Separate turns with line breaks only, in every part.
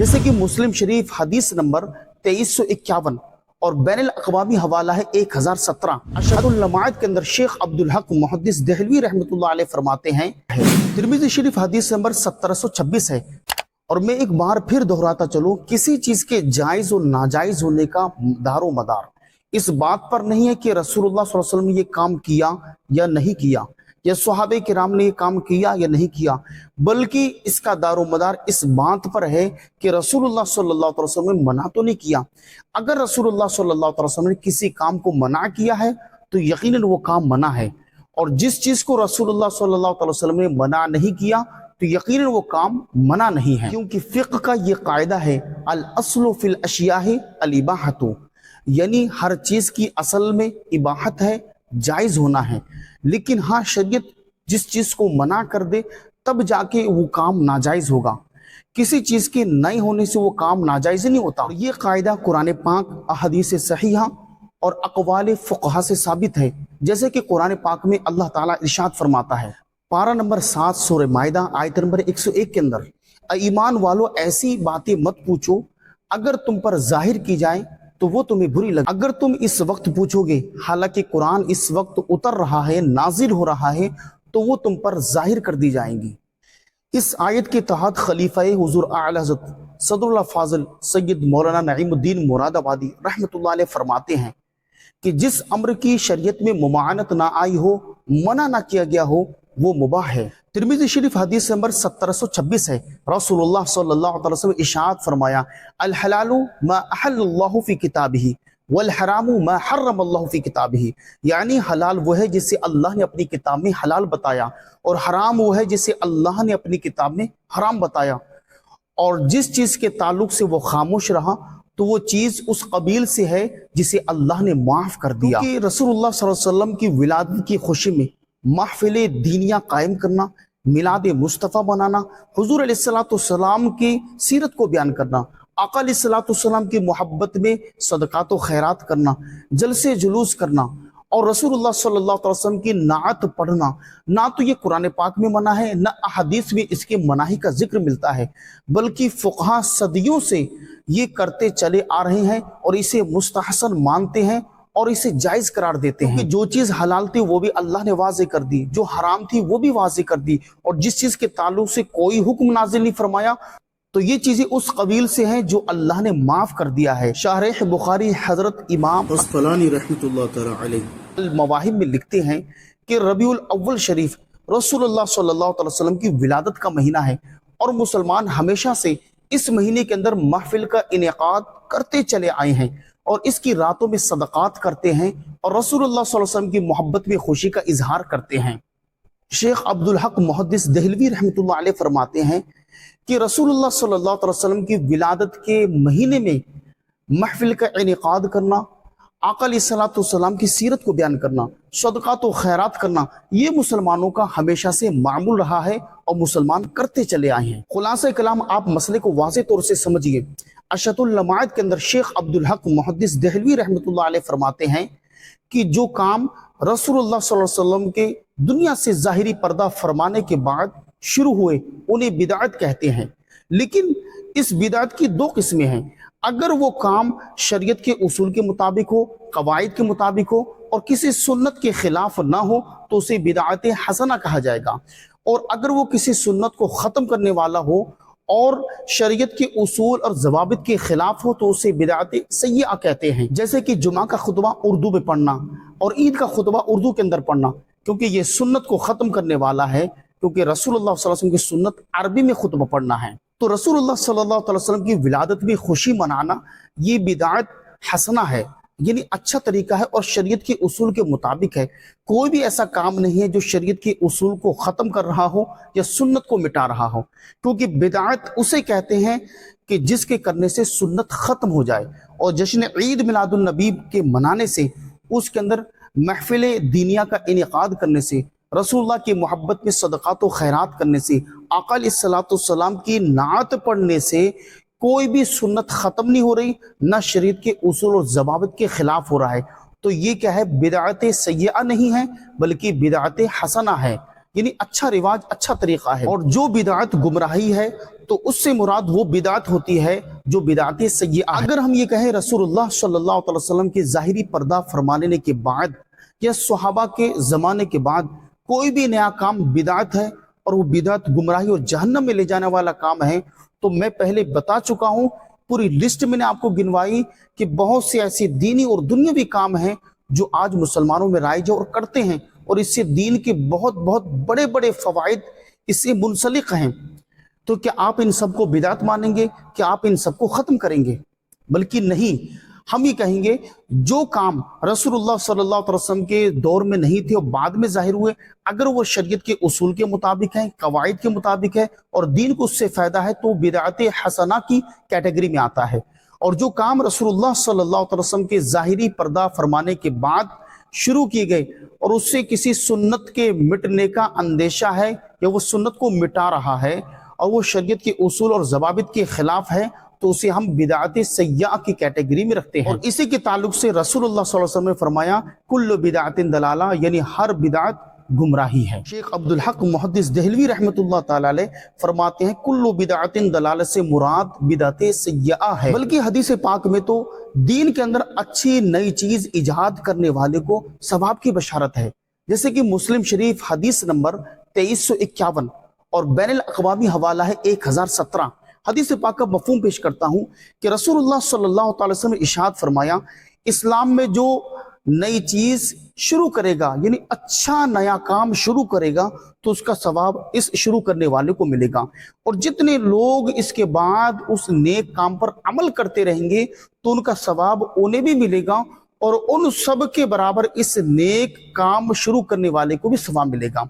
جیسے کہ मुस्लिम शरीफ हदीस नंबर 2351 और बैनुल अक़वामी हवाला है 1017 अशहदुल जमाअत के अंदर शेख अब्दुल हक मुहद्दिस दहलवी रहमतुल्लाह अलैह फरमाते हैं। तिरमिज़ी शरीफ हदीस नंबर 1726 है। और मैं एक बार फिर दोहराता चलूं, किसी चीज के जायज और नाजायज होने का दारो मदार इस बात पर नहीं है कि रसूलुल्लाह सल्लल्लाहु अलैहि वसल्लम ने ये काम किया या नहीं किया, या सहाबे किराम ने ये काम किया या नहीं किया, बल्कि इसका दारो मदार इस बात पर है कि रसूलुल्लाह सल्लल्लाहु अलैहि वसल्लम ने मना तो नहीं किया। अगर रसूलुल्लाह सल्लल्लाहु अलैहि वसल्लम ने किसी काम को मना किया है तो यकीनन वो काम मना है, और जिस चीज को रसूलुल्लाह सल्लल्लाहु अलैहि वसल्लम ने मना नहीं किया तो यकीनन वो काम मना नहीं है। क्योंकि फिक्र का ये कायदा है अल अस्लु फिल अशियाहि अल इबाहतु, यानी हर चीज की असल में इबाहत है, जायज होना है, लेकिन हाँ शरीयत जिस चीज को मना कर दे तब जाके वो काम नाजायज होगा। किसी चीज के नहीं होने से वो काम नाजायज नहीं होता। और ये कायदा कुरान पाक, अहदीस सहीहा और अक़वाल फ़ुक़हा से साबित है। जैसे कि कुरान पाक में अल्लाह ताला इरशाद फरमाता है, पारा नंबर 7 सूरह माइदा आयत नंबर 101 के अंदर, ईमान वालों ऐसी बातें मत पूछो अगर तुम पर जाहिर की जाए तो वो तुम्हें बुरी लगे। अगर तुम इस वक्त पूछोगे हालांकि कुरान इस वक्त उतर रहा है, नाजिल हो रहा है, तो वो तुम पर जाहिर कर दी जाएंगी। इस आयत के तहत खलीफा हुजूर आला हज़रत सदरुल्लाह फाजिल सैयद मौलाना नईमुद्दीन मुरादाबादी रहमतुल्लाह अलैह फरमाते हैं कि जिस अम्र की शरीयत में मुमानत ना आई हो, मना ना किया गया हो, वो मुबाह है। तिरमिज़ी शरीफ हदीस नंबर 1726 है। रसूलुल्लाह सल्लल्लाहु अलैहि वसल्लम इरशाद फरमाया, अल हलालु मा अहल्लल्लाहु फी किताबिही वल हरामु मा हर्रमल्लाहु फी किताबिही, यानी हलाल वो है जिसे अल्लाह ने अपनी किताब में हलाल बताया, और हराम वो है जिसे अल्लाह ने अपनी किताब में हराम बताया। और जिस चीज के ताल्लुक से वो खामोश रहा तो वो चीज उस कबील से है जिसे अल्लाह ने माफ कर दिया। कि रसूलुल्लाह सल्लल्लाहु अलैहि वसल्लम की विलादत की खुशी में महफिल दीनिया कायम करना, मिलाद मुस्तफ़ा बनाना, हुजूर अलैहिस्सलाम की सीरत को बयान करना, आका अलैहिस्सलाम की मोहब्बत में सदक़ात व खैरात करना, जलसे जुलूस करना, और रसूलुल्लाह सल्लल्लाहु अलैहि वसल्लम की नात पढ़ना, ना तो ये कुरान पाक में मना है, ना अहदीस में इसके मनाही का जिक्र मिलता है, बल्कि फ़ुक़हा सदियों से ये करते चले आ रहे हैं और इसे मुस्तहसन मानते हैं और इसे जायज करार देते हैं। कि जो चीज हलाल थी वो भी अल्लाह ने वाज़े कर दी, जो हराम थी वो भी वाज़े कर दी, और जिस चीज के ताल्लुक से कोई हुक्म नाजिल नहीं फरमाया तो ये चीजें उस कबील से हैं जो अल्लाह ने माफ कर दिया है। शारह बुखारी हजरत इमाम अस्क़लानी रहमतुल्लाह तआला अलैह मवाहिब में लिखते हैं कि रबीउल अव्वल शरीफ रसूलुल्लाह सल्लल्लाहु अलैहि वसल्लम की विलादत का महीना है, और मुसलमान हमेशा से इस महीने के अंदर महफिल का इनेकाद करते चले आए हैं और इसकी रातों में सदक़ात करते हैं और रसूलुल्लाह सल्लल्लाहु अलैहि वसल्लम की मोहब्बत में खुशी का इजहार करते हैं। शेख अब्दुल हक मुहद्दिस दहलवी रहमतुल्लाह अलैह फरमाते हैं कि रसूलुल्लाह सल्लल्लाहु अलैहि वसल्लम की विलादत के महीने में महफिल का इनेकाद करना, आका अलैहिस्सलाम की सीरत को बयान करना, सदक़ात व खैरात करना, ये मुसलमानों का हमेशा से मामूल रहा है और मुसलमान करते चले आए हैं। खुलासा कलाम आप मसले को वाज़ेह तौर से समझिए। अशहदुल जमाअत के अंदर शेख अब्दुल हक मुहद्दिस दहलवी रहमतुल्लाह अलैह फरमाते हैं कि जो काम रसूलुल्लाह सल्लल्लाहु अलैहि वसल्लम के दुनिया से ज़ाहिरी पर्दा फरमाने के बाद शुरू हुए उन्हें बिदअत कहते हैं। लेकिन इस बिदअत की दो किस्में हैं। अगर वो काम शरीयत के उसूल के मुताबिक हो, कवायद के मुताबिक हो और किसी सुन्नत के खिलाफ ना हो तो उसे बिदअत हसना कहा जाएगा, और अगर वो किसी सुन्नत को ख़त्म करने वाला हो और शरीयत के उसूल और ज़वाबित के खिलाफ हो तो उसे बिदअत सय्यआ कहते हैं। जैसे कि जुमा का खुतबा उर्दू में पढ़ना और ईद का खुतबा उर्दू के अंदर पढ़ना, क्योंकि ये सुन्नत को ख़त्म करने वाला है, क्योंकि रसूलुल्लाह सल्लल्लाहु अलैहि वसल्लम की सुन्नत अरबी में खुतबा पढ़ना है। तो रसूलुल्लाह सल्लल्लाहु अलैहि वसल्लम की विलादत में खुशी मनाना ये बिदअत हसना है, यानी अच्छा तरीका है और शरीयत के उसूल के मुताबिक है। कोई भी ऐसा काम नहीं है जो शरीयत के उसूल को ख़त्म कर रहा हो या सुन्नत को मिटा रहा हो, क्योंकि बिदअत उसे कहते हैं कि जिसके करने से सुन्नत ख़त्म हो जाए। और जश्न ईद मिलादुन नबी के मनाने से, उसके अंदर महफिल दीनिया का इनेकाद करने से, रसूलुल्लाह की मोहब्बत में सदक़ात व खैरात करने से, आका अलैहिस्सलाम की नात पढ़ने से कोई भी सुन्नत ख़त्म नहीं हो रही, ना शरीयत के उसूल और ज़वाबित के खिलाफ हो रहा है। तो ये क्या है, बिदअत सय्यआ नहीं है बल्कि बिदअत हसना है। यानी अच्छा रिवाज, अच्छा तरीका है। और जो बिदात गुमराही है तो उससे मुराद वो बिदात होती है जो बिदात सय्यिआ है। अगर हम ये कहें रसूलुल्लाह सल्लल्लाहु अलैहि वसल्लम के ज़ाहिरी पर्दा फरमाने के बाद या सहाबा के ज़माने के बाद कोई भी नया काम बिदात है और वो बिदात गुमराही और जहन्नम में ले जाने वाला काम है, तो मैं पहले बता चुका हूँ, पूरी लिस्ट मैंने आपको गिनवाई कि बहुत से ऐसे दीनी और दुनियावी काम हैं जो आज मुसलमानों में राइज और करते हैं, और इससे दीन के बहुत बहुत बड़े बड़े फवाइद इससे मुंसलिक हैं। तो क्या आप इन सबको बिदात मानेंगे? क्या आप इन सबको ख़त्म करेंगे? बल्कि नहीं, हम ये कहेंगे जो काम रसूलुल्लाह सल्लल्लाहु अलैहि वसल्लम के दौर में नहीं थे और बाद में जाहिर हुए, अगर वो शरीयत के उसूल के मुताबिक है, कवायद के मुताबिक है और दीन को उससे फ़ायदा है, तो बिदअत हसना की कैटेगरी में आता है। और जो काम रसूलुल्लाह सल्लल्लाहु अलैहि वसल्लम के ज़ाहिरी पर्दा फरमाने के बाद शुरू किए गए और उससे किसी सुन्नत के मिटने का अंदेशा है या वो सुन्नत को मिटा रहा है और वो शरीयत के उसूल और ज़वाबित के खिलाफ है, तो उसे हम बिदअत सय्यिआ की कैटेगरी में रखते हैं। और इसी के ताल्लुक से रसूलुल्लाह सल्लल्लाहु अलैहि वसल्लम ने फरमाया कुल्लु बिदअतिन दलाला, यानी हर बिदअत गुमराही है। शेख अब्दुल हक मुहद्दिस देहलवी रहमतुल्लाह ताला अलैह फरमाते हैं कुल्लु बिदअतिन दलाला से मुराद बिदअत सय्यिआ है। बल्कि हदीस पाक में तो दीन के अंदर अच्छी नई चीज इजाद करने वाले को सवाब की बशारत है, जैसे कि मुस्लिम शरीफ हदीस नंबर 2351 और बैनुल अक़वामी हवाला है 1017। हदीस पाक का मफ़हूम पेश करता हूँ कि रसूलुल्लाह सल्लल्लाहु अलैहि वसल्लम ने इरशाद फरमाया, इस्लाम में जो नई चीज शुरू करेगा, यानी अच्छा नया काम शुरू करेगा, तो उसका सवाब इस शुरू करने वाले को मिलेगा। और जितने लोग इसके बाद उस नेक काम पर अमल करते रहेंगे तो उनका सवाब उन्हें भी मिलेगा और उन सब के बराबर इस नेक काम शुरू करने वाले को भी सवाब मिलेगा।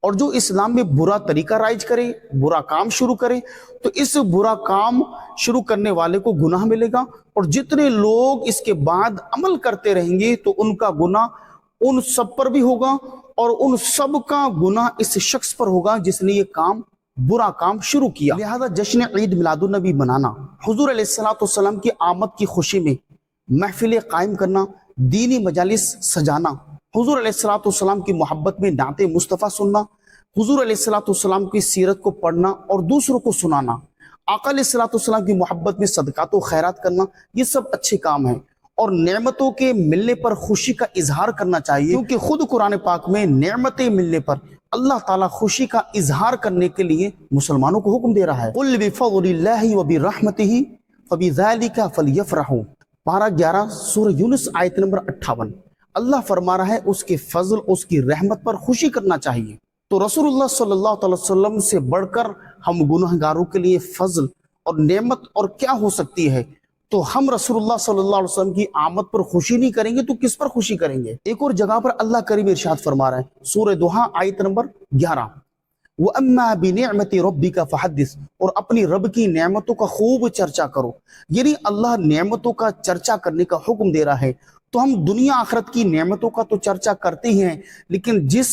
और जो इस्लाम में बुरा तरीका राइज करे, बुरा काम शुरू करे, तो इस बुरा काम शुरू करने वाले को गुनाह मिलेगा। और जितने लोग इसके बाद अमल करते रहेंगे तो उनका गुनाह उन सब पर भी होगा और उन सब का गुनाह इस शख्स पर होगा जिसने ये काम, बुरा काम शुरू किया। लिहाजा जश्न ईद मिलादुन नबी मनाना, हुजूर अलैहिस्सलातु वस्सलाम की आमद की खुशी में महफिल कायम करना, दीनी मजालिस सजाना, हुजूर अलैहिस्सलातु वस्सलाम की मोहब्बत में नाते मुस्तफ़ा सुनना, हुजूर अलैहिस्सलातु वस्सलाम की सीरत को पढ़ना और दूसरों को सुनाना, आका अलैहिस्सलातु वस्सलाम की मोहब्बत में सदकात व खैरात करना, ये सब अच्छे काम हैं। और नेमतों के मिलने पर खुशी का इजहार करना चाहिए, क्योंकि खुद कुरान पाक में नेमतें मिलने पर अल्लाह ताला खुशी का इजहार करने के लिए मुसलमानों को हुक्म दे रहा है। कुल बिफज़लिल्लाहि व बिरहमतिही फबिज़ालिका फलयफ़रहू, पारा 11 सूरह यूनुस आयत नंबर 58। अल्लाह फरमा रहा है उसके फजल, उसकी रहमत पर खुशी करना चाहिए। तो रसूलुल्लाह सल्लल्लाहु अलैहि वसल्लम से बढ़कर हम गुनहगारों के लिए फजल और नेमत और क्या हो सकती है। तो हम रसूलुल्लाह सल्लल्लाहु अलैहि वसल्लम की आमद पर खुशी नहीं करेंगे तो किस पर खुशी करेंगे? एक और जगह पर अल्लाह करीम इरशाद फरमा रहा है, सूरह दुहा आयत नंबर 11, व अम्मा बिनिअमति रब्बिका फहद्दिस, और अपनी रब की नेमतों का खूब चर्चा करो। यानी अल्लाह नेमतों का चर्चा करने का हुक्म दे रहा है। तो हम दुनिया आखिरत की नेमतों का तो चर्चा करते ही हैं, लेकिन जिस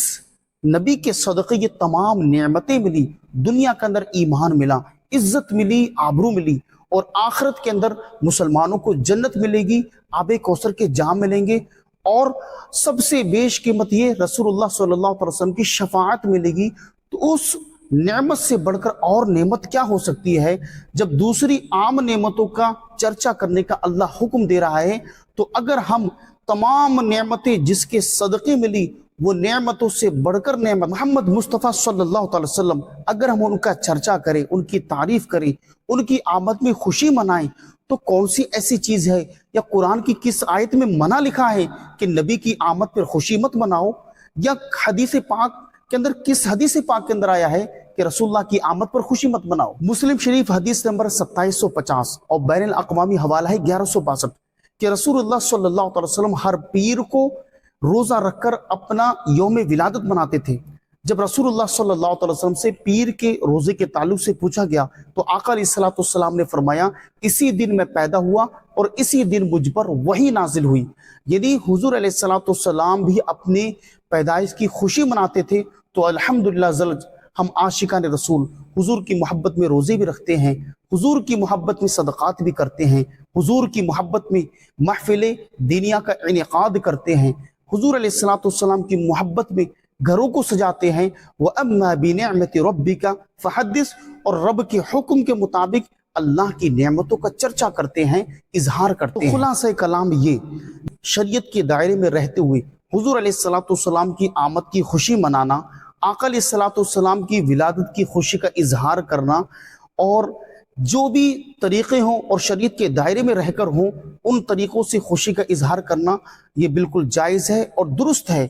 नबी के सदक़े ये तमाम नेमतें मिली, दुनिया के अंदर ईमान मिला, इज्जत मिली, आबरू मिली, और आखिरत के अंदर मुसलमानों को जन्नत मिलेगी, आबे कौसर के जाम मिलेंगे, और सबसे बेशकीमत ये रसूलुल्लाह सल्लल्लाहु अलैहि वसल्लम की शफाअत मिलेगी। तो उस नेमत से बढ़कर और नेमत क्या हो सकती है जब दूसरी आम नेमतों का चर्चा करने का अल्लाह हुक्म दे रहा है। तो अगर हम तमाम नेमतें जिसके सदक़े मिली वो नेमतों से बढ़कर नेमत मोहम्मद मुस्तफ़ा सल्लल्लाहु अलैहि वसल्लम, अगर हम उनका चर्चा करें, उनकी तारीफ करें, उनकी आमद में खुशी मनाएं, तो कौन सी ऐसी चीज है या कुरान की किस आयत में मना लिखा है कि नबी की आमद पर खुशी मत मनाओ, या हदीस पाक के अंदर किस हदीस पाक के अंदर आया है कि रसूलुल्लाह की आमद पर खुशी मत मनाओ? मुस्लिम शरीफ हदीस नंबर 2750 और बैनुल अक़वामी हवाला है 1162 कि रसूलुल्लाह सल्लल्लाहु अलैहि वसल्लम हर पीर को रोजा रखकर अपना यौम विलादत मनाते थे। जब रसूलुल्लाह सल्लल्लाहु अलैहि वसल्लम से पीर के रोजे के ताल्लुक से पूछा गया तो आका अलैहिस्सलातु वस्सलाम ने फरमाया, इसी दिन मैं पैदा हुआ और इसी दिन मुझ पर वही नाजिल हुई। यदि हुजूर अलैहिस्सलातु वस्सलाम भी अपने पैदाइश की खुशी मनाते थे, तो अल्हम्दुलिल्लाह हम आशिकान रसूल हुजूर की मोहब्बत में रोजे भी रखते हैं, हुजूर की मोहब्बत में सदक़ात भी करते हैं, हुजूर की मोहब्बत में महफिल दीनिया का इनेकाद करते हैं, हुजूर अलैहिस्सलातु वस्सलाम की मोहब्बत में گھروں کو سجاتے ہیں، وَأَمَّا بِنِعْمَةِ رَبِّكَ فَحَدِّثْ، اور رب کے حکم کے مطابق اللہ کی نعمتوں کا چرچا کرتے ہیں، اظہار کرتے ہیں۔ خلاصہ کلام یہ، شریعت کے دائرے میں رہتے ہوئے حضور علیہ السلام کی آمد کی خوشی منانا، آقا علیہ السلام کی ولادت کی خوشی کا اظہار کرنا، اور جو بھی طریقے ہوں اور شریعت کے دائرے میں رہ کر ہوں ان طریقوں سے خوشی کا اظہار کرنا، یہ بالکل جائز ہے اور درست ہے۔